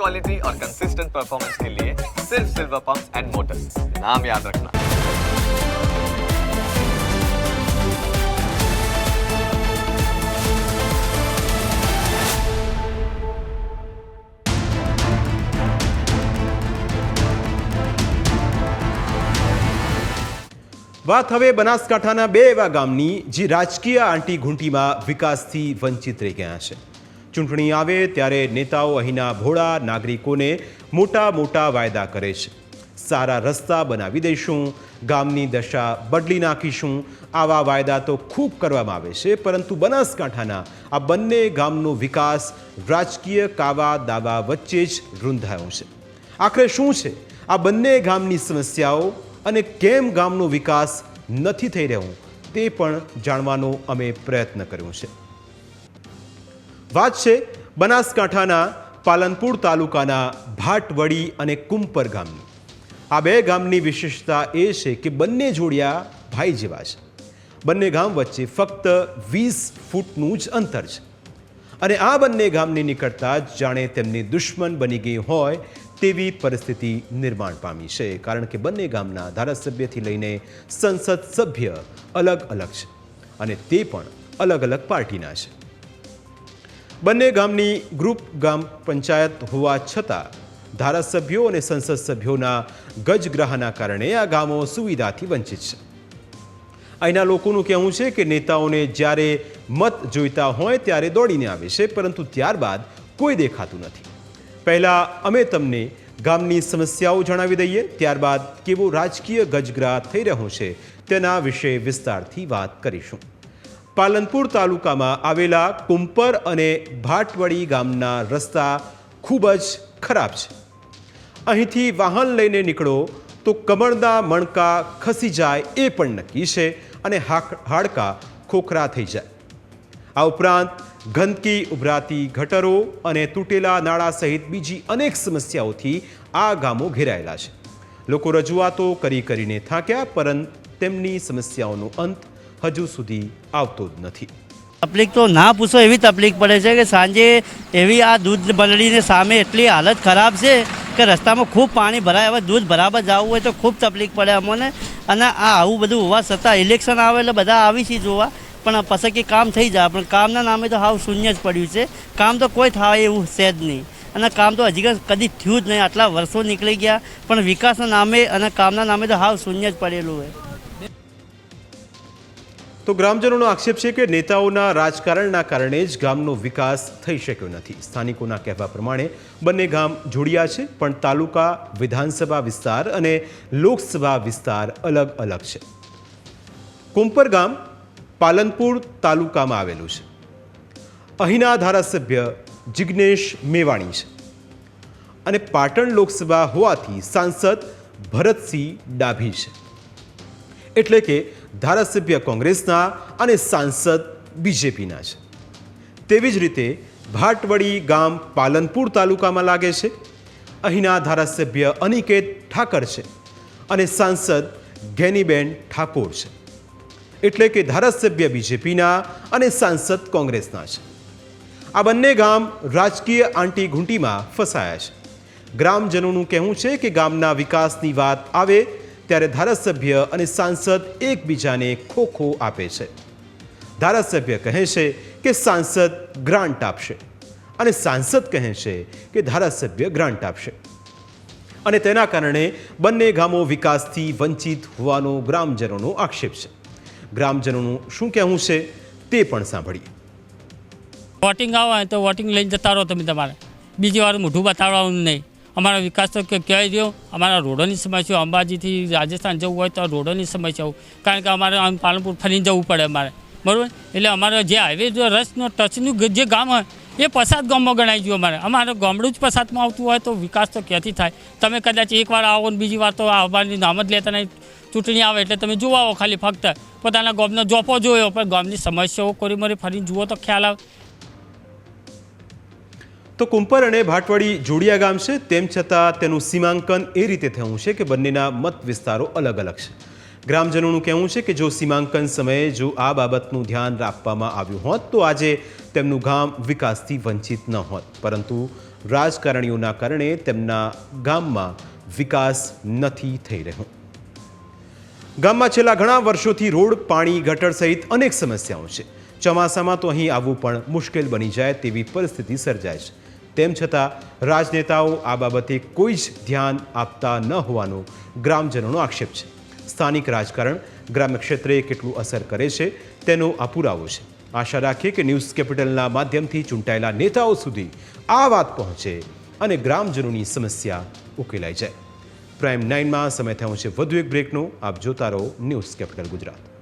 Quality और consistent performance के लिए सिर्फ सिल्वर पंप्स एंड मोटर्स, नाम याद रखना। વાત હવે બનાસકાંઠાના બે એવા ગામની જે રાજકીય આંટી ઘૂંટીમાં વિકાસથી વંચિત રહી ગયા છે। ચૂંટણી આવે ત્યારે નેતાઓ અહીંના ભોળા નાગરિકોને મોટા મોટા વાયદા કરે છે। સારા રસ્તા બનાવી દઈશું, ગામની દશા બદલી નાખીશું, આવા વાયદા તો ખૂબ કરવામાં આવે છે, પરંતુ બનાસકાંઠાના આ બંને ગામનો વિકાસ રાજકીય કાવા દાવા વચ્ચે જ રૂંધાયો છે। આખરે શું છે આ બંને ગામની સમસ્યાઓ અને કેમ ગામનો વિકાસ નથી થઈ રહ્યો તે પણ જાણવાનો અમે પ્રયત્ન કર્યો છે। વાત છે બનાસકાંઠાના પાલનપુર તાલુકાના ભાટવડી અને કુંપર ગામની। આ બે ગામની વિશેષતા એ છે કે બંને જોડિયા ભાઈ જેવા છે। બંને ગામ વચ્ચે ફક્ત 20 ફૂટનું જ અંતર છે અને આ બંને ગામની નિકટતા જ જાણે તેમની દુશ્મન બની ગઈ હોય તેવી પરિસ્થિતિ નિર્માણ પામી છે, કારણ કે બંને ગામના ધારાસભ્યથી લઈને સંસદ સભ્ય અલગ અલગ છે અને તે પણ અલગ અલગ પાર્ટીના છે। બંને ગામની ગ્રુપ ગામ પંચાયત હોવા છતાં ધારાસભ્યો અને સંસદ સભ્યોના ગજગ્રાહના કારણે આ ગામો સુવિધાથી વંચિત છે। અહીંના લોકોનું કહેવું છે કે નેતાઓને જ્યારે મત જોઈતા હોય ત્યારે દોડીને આવે છે, પરંતુ ત્યારબાદ કોઈ દેખાતું નથી। પહેલાં અમે તમને ગામની સમસ્યાઓ જણાવી દઈએ, ત્યારબાદ કેવો રાજકીય ગજગ્રાહ થઈ રહ્યો છે તેના વિશે વિસ્તારથી વાત કરીશું। પાલનપુર તાલુકામાં આવેલા કુંપર અને ભાટવડી ગામના રસ્તા ખૂબ જ ખરાબ છે। અહીંથી વાહન લઈને નીકળો તો કમળના મણકા ખસી જાય એ પણ નક્કી છે અને હાડકા ખોખરા થઈ જાય। આ ઉપરાંત ગંદકી, ઉભરાતી ગટરો અને તૂટેલા નાળા સહિત બીજી અનેક સમસ્યાઓથી આ ગામો ઘેરાયેલા છે। લોકો રજૂઆતો કરીને થાક્યા, પરંતુ તેમની સમસ્યાઓનો અંત હજુ સુધી આવતો જ નથી। તકલીફ તો ના પૂછો એવી તકલીફ પડે છે કે સાંજે એવી આ દૂધ બંડળીને સામે એટલી હાલત ખરાબ છે કે રસ્તામાં ખૂબ પાણી ભરાય। હવે દૂધ બરાબર જવું હોય તો ખૂબ તકલીફ પડે અમને। અને આ આવું બધું હોવા છતાં ઇલેક્શન આવે એટલે બધા આવી છે જોવા, પણ પછી કે કામ થઈ જાય, પણ કામના નામે તો હાવ શૂન્ય જ પડ્યું છે। કામ તો કોઈ થાય એવું છે જ નહીં અને કામ તો હજી કદી થયું જ નહીં। આટલા વર્ષો નીકળી ગયા પણ વિકાસના નામે અને કામના નામે તો હાવ શૂન્ય જ પડેલું હોય। તો ગ્રામજનોનો આક્ષેપ છે કે નેતાઓના રાજકારણના કારણે જ ગામનો વિકાસ થઈ શક્યો નથી। સ્થાનિકોના કહેવા પ્રમાણે બંને ગામ જોડિયા છે, પણ તાલુકા, વિધાનસભા વિસ્તાર અને લોકસભા વિસ્તાર અલગ અલગ છે। કુંપર ગામ પાલનપુર તાલુકામાં આવેલું છે। અહીંના ધારાસભ્ય જિગ્નેશ મેવાણી છે અને પાટણ લોકસભા હોવાથી સાંસદ ભરતસિંહ ડાભી છે, એટલે કે ધારાસભ્ય કોંગ્રેસના અને સાંસદ બીજેપીના છે। તેવી જ રીતે ભાટવડી ગામ પાલનપુર તાલુકામાં લાગે છે। અહીંના ધારાસભ્ય અનિકેત ઠાકર છે અને સાંસદ ગેનીબેન ઠાકોર છે, એટલે કે ધારાસભ્ય બીજેપીના અને સાંસદ કોંગ્રેસના છે। આ બંને ગામ રાજકીય આંટી ઘૂંટીમાં ફસાયા છે। ગ્રામજનોનું કહેવું છે કે ગામના વિકાસની વાત આવે ત્યારે ધારાસભ્ય અને સાંસદ એકબીજાને ખોખો આપે છે। ધારાસભ્ય કહે છે કે સાંસદ ગ્રાન્ટ આપશે અને સાંસદ કહે છે કે ધારાસભ્ય ગ્રાન્ટ આપશે અને તેના કારણે બંને ગામો વિકાસથી વંચિત હોવાનો ગ્રામજનોનો આક્ષેપ છે। ગ્રામજનોનું શું કહેવું છે તે પણ સાંભળીએ। વોટિંગ આવે તો વોટિંગ લઈને જતા રહો તમે, તમારે બીજી વાર મોઢું બતાવવાનું નહીં। અમારો વિકાસ તો કહેવાય રહ્યો। અમારા રોડોની સમસ્યાઓ, અંબાજીથી રાજસ્થાન જવું હોય તો રોડોની સમસ્યાઓ, કારણ કે અમારે આમ પાલનપુર ફરીને જવું પડે અમારે, બરાબર। એટલે અમારે જે હાઈવે જો રસનો ટચનું જે ગામ હોય એ પસાદ ગામમાં ગણાઈ ગયું। અમારે ગામડું જ પસાદમાં આવતું હોય તો વિકાસ તો ક્યાંથી થાય? તમે કદાચ એકવાર આવો ને બીજી વાર તો આવવાની નામ જ લેતા નહીં। ચૂંટણી આવે એટલે તમે જોવા આવો, ખાલી ફક્ત પોતાના ગામનો જોપો જોયો, પણ ગામની સમસ્યાઓ કોરીમરી ફરીને જુઓ તો ખ્યાલ આવે। તો કુંપર અને ભાટવડી જોડિયા ગામ છે, તેમ છતાં તેનું સીમાંકન એ રીતે થયું છે કે બંનેના મત વિસ્તારો અલગ અલગ છે। ગ્રામજનોનું કહેવું છે કે જો સીમાંકન સમયે જો આ બાબતનું ધ્યાન રાખવામાં આવ્યું હોત તો આજે તેમનું ગામ વિકાસથી વંચિત ન હોત, પરંતુ રાજકારણીઓના કારણે તેમના ગામમાં વિકાસ નથી થઈ રહ્યો. ગામમાં છેલ્લા ઘણા વર્ષોથી રોડ, પાણી, ગટર સહિત અનેક સમસ્યાઓ છે. ચોમાસામાં તો અહીં આવવું પણ મુશ્કેલ બની જાય તેવી પરિસ્થિતિ સર્જાય છે. તેમ છતાં રાજનેતાઓ આ બાબતે કોઈ જ ધ્યાન આપતા ન હોવાનો ગ્રામજનોનો આક્ષેપ છે. સ્થાનિક રાજકારણ ગ્રામ્ય ક્ષેત્રે કેટલું અસર કરે છે તેનો આ પુરાવો છે. આશા રાખીએ કે ન્યૂઝ કેપિટલના માધ્યમથી ચૂંટાયેલા નેતાઓ સુધી આ વાત પહોંચે અને ગ્રામજનોની સમસ્યા ઉકેલાઈ જાય. પ્રાઇમ 9માં સમય થયો છે વધુ એક બ્રેકનો. આપ જોતા રહો ન્યૂઝ કેપિટલ ગુજરાત.